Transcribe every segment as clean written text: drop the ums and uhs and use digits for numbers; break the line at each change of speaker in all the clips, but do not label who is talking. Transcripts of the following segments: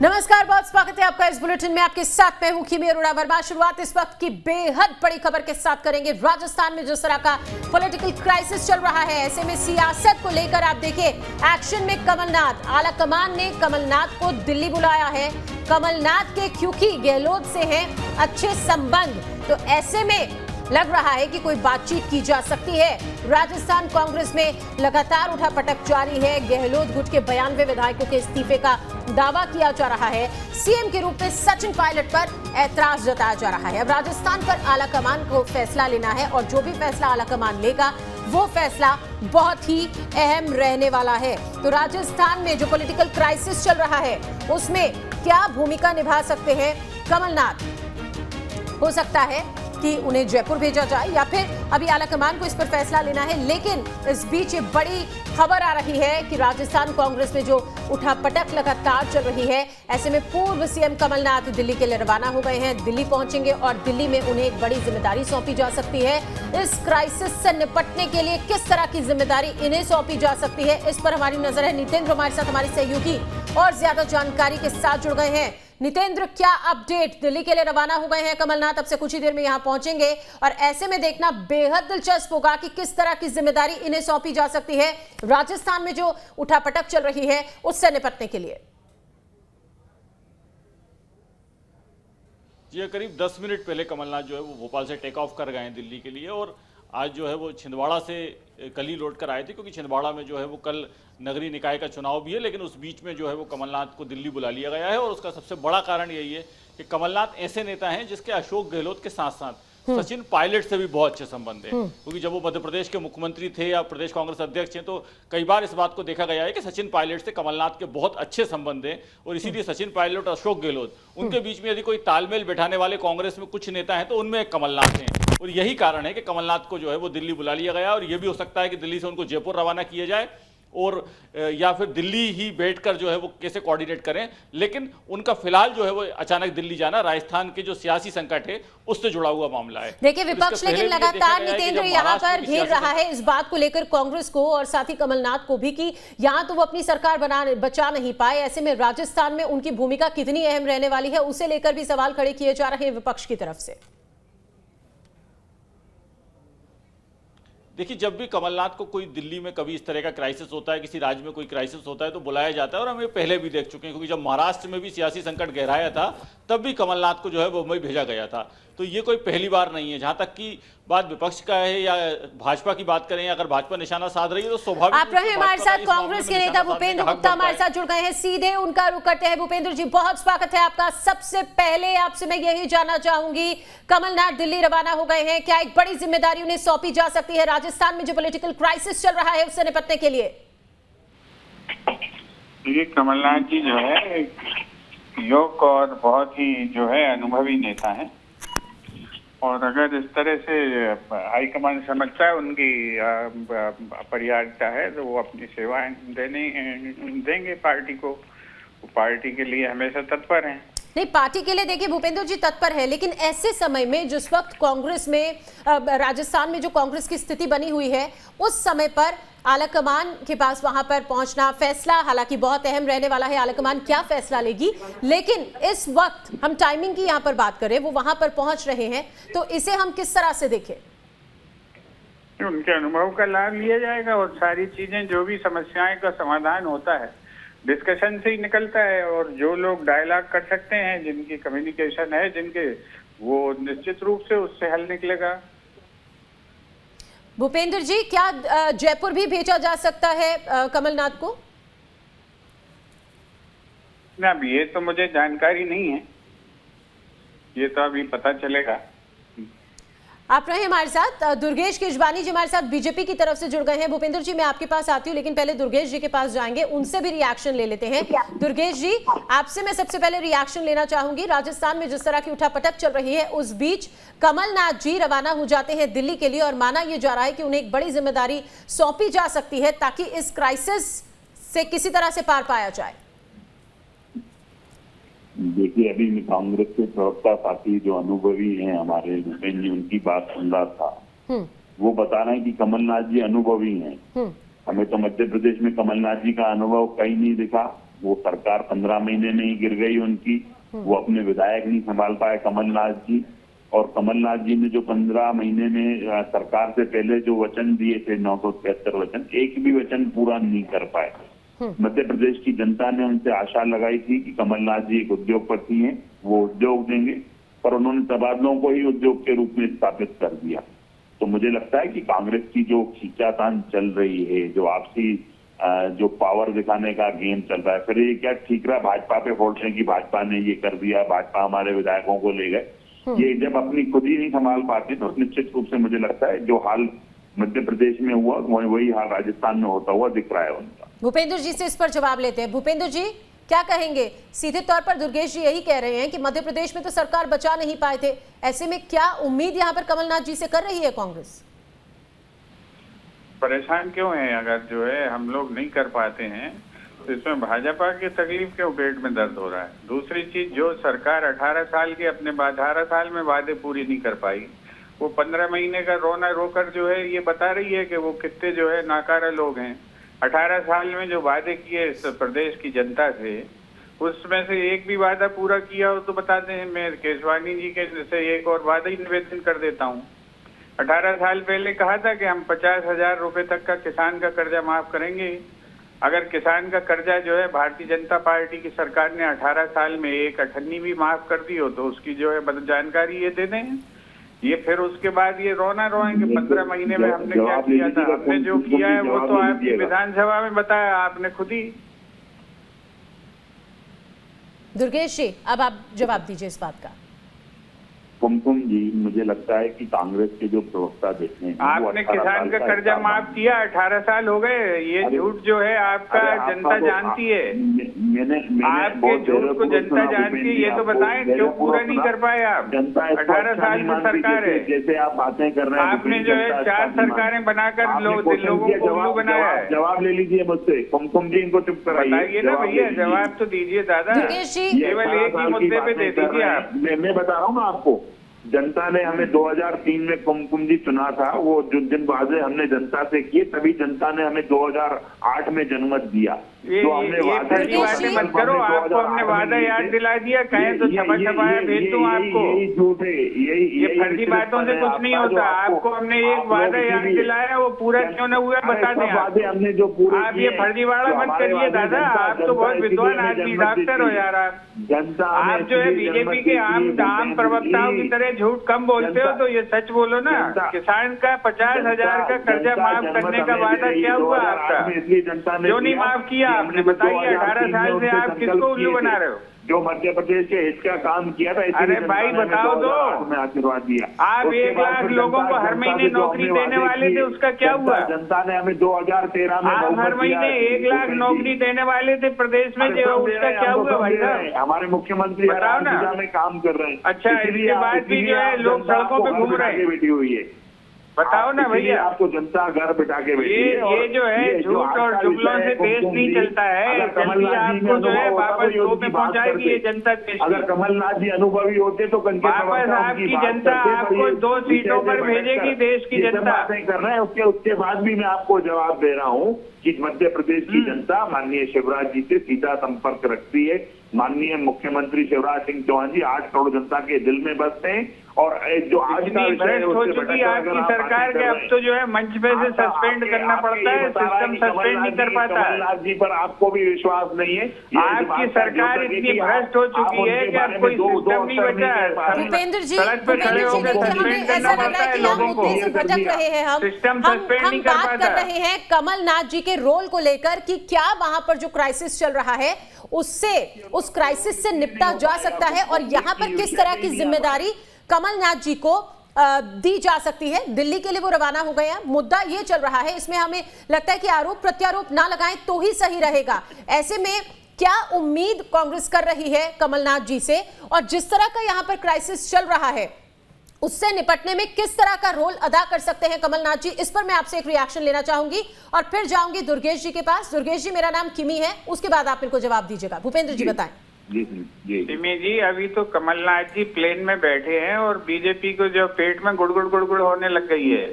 नमस्कार, बहुत स्वागत है आपका इस बुलेटिन में। आपके साथ मैं हूं कीमी अरोड़ा वर्मा। शुरुआत इस वक्त की बेहद बड़ी खबर के साथ करेंगे। राजस्थान में जिस तरह का पॉलिटिकल क्राइसिस चल रहा है, ऐसे में सियासत को लेकर आप देखिए एक्शन में कमलनाथ। आला कमान ने कमलनाथ को दिल्ली बुलाया है। कमलनाथ के क्योंकि गहलोत से हैं अच्छे संबंध, तो ऐसे में लग रहा है कि कोई बातचीत की जा सकती है। राजस्थान कांग्रेस में लगातार उठापटक जारी है। गहलोत गुट के 92 विधायकों के इस्तीफे का दावा किया जा रहा है। सीएम के रूप में सचिन पायलट पर ऐतराज जताया जा रहा है। अब राजस्थान पर आला कमान को फैसला लेना है और जो भी फैसला आला कमान लेगा वो फैसला बहुत ही अहम रहने वाला है। तो राजस्थान में जो पॉलिटिकल क्राइसिस चल रहा है उसमें क्या भूमिका निभा सकते हैं कमलनाथ? हो सकता है कि उन्हें जयपुर भेजा जाए या फिर अभी आला कमान को इस पर फैसला लेना है। लेकिन इस बीच ये बड़ी खबर आ रही है कि राजस्थान कांग्रेस में जो उठापटक लगातार चल रही है, ऐसे में पूर्व सीएम कमलनाथ दिल्ली के लिए रवाना हो गए हैं। दिल्ली पहुंचेंगे और दिल्ली में उन्हें एक बड़ी जिम्मेदारी सौंपी जा सकती है। इस क्राइसिस से निपटने के लिए किस तरह की जिम्मेदारी इन्हें सौंपी जा सकती है, इस पर हमारी नजर है। नितेंद्र हमारे साथ, हमारे सहयोगी और ज्यादा जानकारी के साथ जुड़ गए हैं। नितेंद्र, क्या अपडेट? दिल्ली के लिए रवाना हो गए हैं कमलनाथ, अब से कुछ ही देर में यहां पहुंचेंगे और ऐसे में देखना बेहद दिलचस्प होगा कि किस तरह की जिम्मेदारी इन्हें सौंपी जा सकती है राजस्थान में जो उठापटक चल रही है उससे निपटने के लिए।
जी, करीब 10 मिनट पहले कमलनाथ जो है वो भोपाल से टेक ऑफ कर गए हैं दिल्ली के लिए और आज जो है वो छिंदवाड़ा से कल ही लौट कर आए थे, क्योंकि छिंदवाड़ा में जो है वो कल नगरीय निकाय का चुनाव भी है। लेकिन उस बीच में जो है वो कमलनाथ को दिल्ली बुला लिया गया है और उसका सबसे बड़ा कारण यही है कि कमलनाथ ऐसे नेता हैं जिसके अशोक गहलोत के साथ साथ सचिन पायलट से भी बहुत अच्छे संबंध हैं। क्योंकि जब वो मध्य प्रदेश के मुख्यमंत्री थे या प्रदेश कांग्रेस अध्यक्ष हैं, तो कई बार इस बात को देखा गया है कि सचिन पायलट से कमलनाथ के बहुत अच्छे संबंध हैं और इसीलिए सचिन पायलट और अशोक गहलोत, उनके बीच में यदि कोई तालमेल बैठाने वाले कांग्रेस में कुछ नेता हैं तो उनमें कमलनाथ हैं। और यही कारण है कि कमलनाथ को जो है वो दिल्ली बुला लिया गया और ये भी हो सकता है कि दिल्ली से उनको जयपुर रवाना किया जाए और या फिर दिल्ली ही बैठकर जो है वो कैसे कोऑर्डिनेट करें। लेकिन उनका फिलहाल जो है वो अचानक दिल्ली जाना राजस्थान के जो सियासी संकट है उससे जुड़ा हुआ मामला है।
देखिए, विपक्ष लेकिन लगातार नितेंद्र यहाँ पर घेर रहा है इस बात को लेकर कांग्रेस को और साथ ही कमलनाथ को भी कि यहाँ तो वो अपनी सरकार बचा नहीं पाए। ऐसे में राजस्थान में उनकी भूमिका कितनी अहम रहने वाली है, उसे लेकर भी सवाल खड़े किए जा रहे हैं विपक्ष की तरफ से।
देखिए, जब भी कमलनाथ को कोई दिल्ली में कभी इस तरह का क्राइसिस होता है, किसी राज्य में कोई क्राइसिस होता है तो बुलाया जाता है और हम ये पहले भी देख चुके हैं। क्योंकि जब महाराष्ट्र में भी सियासी संकट गहराया था तब भी कमलनाथ को जो है मुंबई भेजा गया था। तो ये कोई पहली बार नहीं है। जहां तक की बात विपक्ष का है या भाजपा की बात करें, अगर भाजपा निशाना साध रही है तो स्वाभाविक
आप रहे हमारे साथ कांग्रेस के नेता भूपेंद्र गुप्ता हमारे साथ जुड़ गए हैं, सीधे उनका रुख करते हैं। भूपेंद्र जी, बहुत स्वागत है आपका। सबसे पहले आपसे मैं यही जानना चाहूंगी, कमलनाथ दिल्ली रवाना हो गए हैं, क्या एक बड़ी जिम्मेदारी उन्हें सौंपी जा सकती है राजस्थान में जो पॉलिटिकल क्राइसिस चल रहा है उससे निपटने के लिए?
ये कमलनाथ जी जो है योग्य और बहुत ही जो है अनुभवी नेता है और अगर इस तरह से हाईकमान समझता है उनकी अपरिहार्यता है तो वो अपनी सेवाएं देंगे पार्टी को। वो पार्टी के लिए हमेशा तत्पर हैं।
नहीं, पार्टी के लिए देखिए भूपेंद्र जी तत्पर है, लेकिन ऐसे समय में जिस वक्त कांग्रेस में राजस्थान में जो कांग्रेस की स्थिति बनी हुई है उस समय पर आला कमान के पास वहां पर पहुंचना, फैसला हालांकि बहुत अहम रहने वाला है, आला कमान क्या फैसला लेगी, लेकिन इस वक्त हम टाइमिंग की यहां पर बात करें, वो वहां पर पहुंच रहे हैं, तो इसे हम किस तरह से देखें?
उनके अनुभव का लाभ लिया जाएगा और सारी चीजें जो भी समस्याएं का समाधान होता है डिस्कशन से ही निकलता है। और जो लोग डायलॉग कर सकते हैं, जिनकी कम्युनिकेशन है, जिनके, वो निश्चित रूप से उससे हल निकलेगा।
भूपेंद्र जी, क्या जयपुर भी भेजा जा सकता है कमलनाथ को?
ना, ये तो मुझे जानकारी नहीं है, ये तो अभी पता चलेगा।
आप रहे हमारे साथ। दुर्गेश केजवानी जी हमारे साथ बीजेपी की तरफ से जुड़ गए हैं। भूपेंद्र जी, मैं आपके पास आती हूँ, लेकिन पहले दुर्गेश जी के पास जाएंगे, उनसे भी रिएक्शन ले लेते हैं। दुर्गेश जी, आपसे मैं सबसे पहले रिएक्शन लेना चाहूंगी। राजस्थान में जिस तरह की उठापटक चल रही है उस बीच कमलनाथ जी रवाना हो जाते हैं दिल्ली के लिए और माना यह जा रहा है कि उन्हें एक बड़ी जिम्मेदारी सौंपी जा सकती है ताकि इस क्राइसिस से किसी तरह से पार पाया जाए।
देखिए, अभी मैं कांग्रेस के प्रवक्ता साथी जो अनुभवी हैं हमारे भूपेंद्र जी, उनकी बात सुन रहा था। वो बता रहे हैं कि कमलनाथ जी अनुभवी हैं। हमें तो मध्य प्रदेश में कमलनाथ जी का अनुभव कहीं नहीं दिखा। वो सरकार 15 महीने में ही गिर गई उनकी। वो अपने विधायक नहीं संभाल पाए कमलनाथ जी, और कमलनाथ जी ने जो 15 महीने में सरकार से पहले जो वचन दिए थे 973 वचन, एक भी वचन पूरा नहीं कर पाए। मध्य प्रदेश की जनता ने उनसे आशा लगाई थी कि कमलनाथ जी एक उद्योगपति हैं, वो उद्योग देंगे, पर उन्होंने तबादलों को ही उद्योग के रूप में स्थापित कर दिया। तो मुझे लगता है कि कांग्रेस की जो खींचातान चल रही है, जो आपसी जो पावर दिखाने का गेम चल रहा है, फिर ये क्या ठीक रहा भाजपा पे फोड़ रहे कि भाजपा ने ये कर दिया, भाजपा हमारे विधायकों को ले गए। ये जब अपनी खुद ही नहीं संभाल पाते तो निश्चित रूप से मुझे लगता है जो हाल मध्य प्रदेश में हुआ वही हाल राजस्थान में होता हुआ दिख रहा है उनका।
भूपेंद्र जी से इस पर जवाब लेते हैं। भूपेंद्र जी क्या कहेंगे? सीधे तौर पर दुर्गेश जी यही कह रहे हैं कि मध्य प्रदेश में तो सरकार बचा नहीं पाए थे, ऐसे में क्या उम्मीद यहाँ पर कमलनाथ जी से कर रही है कांग्रेस?
परेशान क्यों है? अगर जो है हम लोग नहीं कर पाते हैं तो इसमें भाजपा की तकलीफ क्यों पेट में दर्द हो रहा है? दूसरी चीज, जो सरकार 18 साल के अपने 18 साल में वादे पूरी नहीं कर पाई, वो 15 महीने का रोना रोकर जो है ये बता रही है कि वो कितने जो है नाकारा लोग हैं। 18 साल में जो वादे किए इस प्रदेश की जनता से, उसमें से एक भी वादा पूरा किया हो तो बताते हैं। मैं केशवानी जी के से एक और वादा ही निवेदन कर देता हूँ। 18 साल पहले कहा था कि हम 50,000 रुपए तक का किसान का कर्जा माफ करेंगे। अगर किसान का कर्जा जो है भारतीय जनता पार्टी की सरकार ने 18 साल में 1/8 भी माफ कर दी हो तो उसकी जो है जानकारी ये दे दें। ये फिर उसके बाद ये रोना रोएंगे 15 महीने में हमने क्या किया था। हमने जो किया है वो तो आपकी विधानसभा में बताया आपने खुद ही।
दुर्गेश जी अब आप जवाब दीजिए इस बात का।
कुमकुम जी, मुझे लगता है कि कांग्रेस के जो प्रवक्ता देते हैं,
आपने किसान का कर्जा माफ किया, 18 साल हो गए। ये झूठ जो है आपका जनता जानती है। आपके झूठ को जनता जानती है, ये तो बताएं क्यों पूरा नहीं कर पाए आप? 18 साल में सरकार है,
जैसे आप बातें कर रहे हैं।
आपने जो है 4 सरकारें बनाकर लोगों को उल्लू बनाया है।
जवाब ले लीजिए मुझसे। कुमकुम जी इनको चुप कराइए
ना भैया, जवाब तो दीजिए दादा। केवल एक ही मुद्दे पे दे दीजिए आप।
मैं बता रहा हूँ ना आपको, जनता ने हमें 2003 में कुमकुम जी चुना था। वो जो दिन वादे हमने जनता से किए, तभी जनता ने हमें 2008 में जनमत दिया।
तो हमने वादे मत करो, आपको हमने वादा याद दिला दिया। कहें तो छपा छपाया भेज दूं आपको।
यही झूठ है,
ये फर्जी बातों से कुछ नहीं होता। आपको हमने एक वादा याद दिलाया, वो पूरा क्यों न हुआ बता दें।
वादे हमने जो पूरे,
आप ये फर्जीवाड़ा मत करिए दादा। आप तो बहुत विद्वान आदमी, डॉक्टर हो यार आप।
जनता
आप जो है बीजेपी के आम प्रवक्ताओं की तरह झूठ कम बोलते हो, तो ये सच बोलो ना। किसान का 50,000 का कर्जा माफ करने का वादा क्या हुआ आपका? क्यों नहीं माफ किया आपने? बताइए, 18 साल से आप किसको उल्लू बना रहे हो?
जो मध्य प्रदेश के हित का काम किया था।
अरे भाई बताओ तो,
आशीर्वाद दिया।
आप 1 लाख लोगों को हर महीने नौकरी देने वाले थे, उसका क्या हुआ?
जनता ने हमें 2013 में
आप हर महीने 1 लाख नौकरी देने वाले थे प्रदेश में, जो उसका क्या हुआ भाई साहब?
हमारे मुख्यमंत्री
बताओ ना,
में काम कर रहे हैं।
अच्छा, इसके बाद भी जो है लोग सड़कों पे घूम रहे हैं,
बैठी हुई है।
बताओ ना भैया।
आपको जनता घर बिठा के
ये जो है झूठ और जुमलों से देश नहीं चलता है। आपको जो है वापस दो पे पहुंचाएगी ये जनता देश।
अगर कमलनाथ जी अनुभवी होते तो
वापस आपकी जनता आपको 2 सीटों पर भेजेगी, देश की जनता।
बातें कर रहे हैं, उसके बाद भी मैं आपको जवाब दे रहा हूँ कि मध्य प्रदेश की जनता माननीय शिवराज जी से सीधा संपर्क रखती है। माननीय मुख्यमंत्री शिवराज सिंह चौहान जी 8 करोड़ जनता के दिल में बसते हैं। और जो आज का
भ्रष्ट हो चुकी आपकी सरकार के, अब तो जो है मंच पे से सस्पेंड करना पड़ता है, सिस्टम सस्पेंड नहीं कर पाता है।
कमलनाथ जी पर आपको भी विश्वास नहीं है।
आपकी सरकार इतनी भ्रष्ट हो चुकी है कि अब कोई सिस्टम नहीं बचा है।
भूपेंद्र जी,
सड़क पे खड़े होकर सस्पेंड करना पड़ता है लोगों को।
भटक रहे हैं
सिस्टम सस्पेंड नहीं कर
बात कर रहे हैं कमलनाथ जी के रोल को लेकर कि क्या वहां पर जो क्राइसिस चल रहा है उससे, उस क्राइसिस से निपटा जा सकता है और यहां पर किस तरह की जिम्मेदारी कमलनाथ जी को दी जा सकती है। दिल्ली के लिए वो रवाना हो गए हैं। मुद्दा ये चल रहा है, इसमें हमें लगता है कि आरोप प्रत्यारोप ना लगाएं तो ही सही रहेगा। ऐसे में क्या उम्मीद कांग्रेस कर रही है कमलनाथ जी से, और जिस तरह का यहां पर क्राइसिस चल रहा है उससे निपटने में किस तरह का रोल अदा कर सकते हैं कमलनाथ जी? इस पर मैं आपसे एक रिएक्शन लेना चाहूंगी और फिर जाऊंगी दुर्गेश जी के पास। दुर्गेश जी, मेरा नाम किमी है, उसके बाद आप मेरे को जवाब दीजिएगा। भूपेंद्र जी बताएं।
सिमी जी, अभी तो कमलनाथ जी प्लेन में बैठे हैं और बीजेपी को जो पेट में गुड़गुड़ होने लग गई है।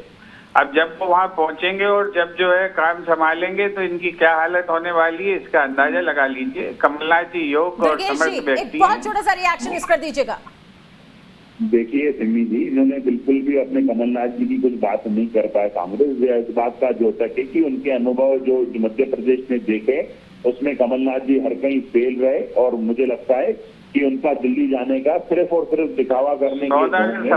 अब जब वो वहाँ पहुंचेंगे और जब जो है काम संभालेंगे तो इनकी क्या हालत होने वाली है इसका अंदाजा लगा लीजिए। कमलनाथ जी योग्य और
दुर्गेश
समर्थ
जी, एक
व्यक्ति
बहुत
हैं।
छोटा सा रिएक्शन इस पर दीजिएगा।
देखिए सिमी जी, इन्होंने बिल्कुल भी अपने कमलनाथ जी की कुछ बात नहीं कर पाए। कांग्रेस इस बात का जो तक है कि उनके अनुभव जो मध्य प्रदेश में देखे उसमें कमलनाथ जी हर कहीं फेल रहे, और मुझे लगता है कि उनका दिल्ली जाने का सिर्फ और सिर्फ दिखावा करने के लिए